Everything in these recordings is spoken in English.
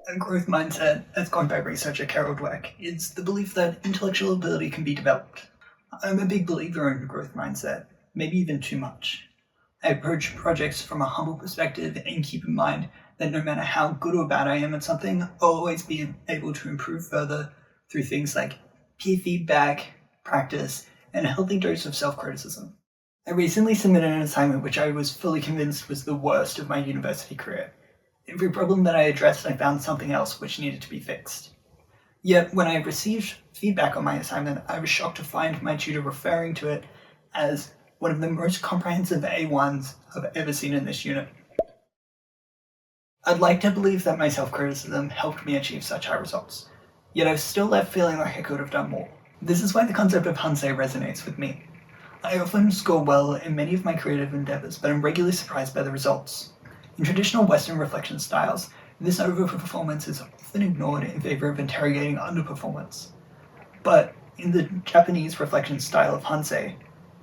A growth mindset, as coined by researcher Carol Dweck, is the belief that intellectual ability can be developed. I'm a big believer in a growth mindset, maybe even too much. I approach projects from a humble perspective and keep in mind that no matter how good or bad I am at something, I'll always be able to improve further through things like peer feedback, practice, and a healthy dose of self-criticism. I recently submitted an assignment which I was fully convinced was the worst of my university career. Every problem that I addressed, I found something else which needed to be fixed. Yet, when I received feedback on my assignment, I was shocked to find my tutor referring to it as one of the most comprehensive A1s I've ever seen in this unit. I'd like to believe that my self-criticism helped me achieve such high results, yet I was still left feeling like I could have done more. This is why the concept of Hansei resonates with me. I often score well in many of my creative endeavors, but I'm regularly surprised by the results. In traditional Western reflection styles, this overperformance is often ignored in favor of interrogating underperformance. But in the Japanese reflection style of Hansei,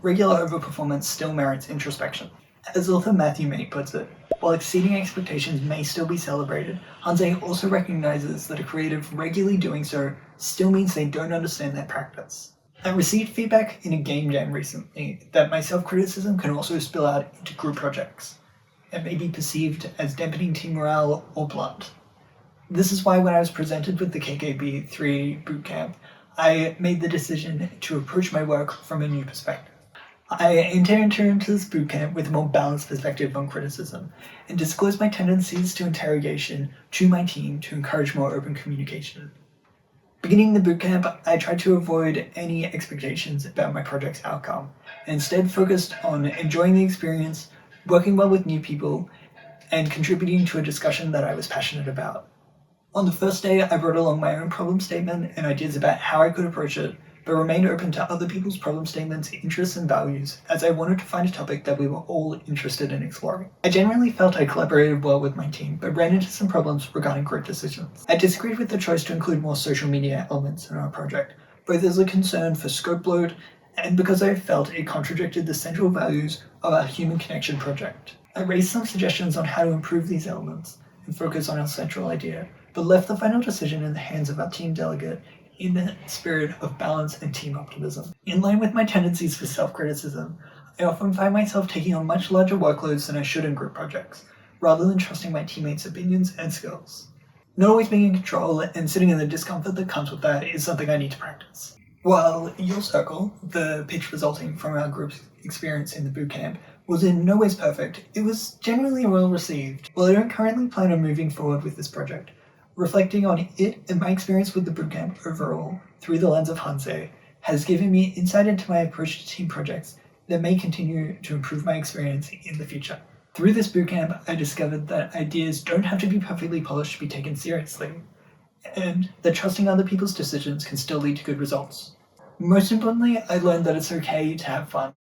regular overperformance still merits introspection. As author Matthew Mate puts it, while exceeding expectations may still be celebrated, Hansei also recognizes that a creative regularly doing so still means they don't understand their practice. I received feedback in a game jam recently that my self-criticism can also spill out into group projects. It may be perceived as dampening team morale or blunt. This is why when I was presented with the KKB380 bootcamp, I made the decision to approach my work from a new perspective. I aim to enter into this bootcamp with a more balanced perspective on criticism and disclose my tendencies to interrogation to my team to encourage more open communication. Beginning the bootcamp, I tried to avoid any expectations about my project's outcome and instead focused on enjoying the experience, working well with new people, and contributing to a discussion that I was passionate about. On the first day, I brought along my own problem statement and ideas about how I could approach it, but remained open to other people's problem statements, interests, and values, as I wanted to find a topic that we were all interested in exploring. I generally felt I collaborated well with my team, but ran into some problems regarding group decisions. I disagreed with the choice to include more social media elements in our project, both as a concern for scope load and because I felt it contradicted the central values of our Human Connection project. I raised some suggestions on how to improve these elements and focus on our central idea, but left the final decision in the hands of our team delegate in the spirit of balance and team optimism. In line with my tendencies for self-criticism, I often find myself taking on much larger workloads than I should in group projects, rather than trusting my teammates' opinions and skills. Not always being in control and sitting in the discomfort that comes with that is something I need to practice. While your circle, the pitch resulting from our group's experience in the bootcamp, was in no ways perfect, it was generally well received. While I don't currently plan on moving forward with this project, reflecting on it and my experience with the bootcamp overall through the lens of Hansei has given me insight into my approach to team projects that may continue to improve my experience in the future. Through this bootcamp, I discovered that ideas don't have to be perfectly polished to be taken seriously, and that trusting other people's decisions can still lead to good results. Most importantly, I learned that it's okay to have fun.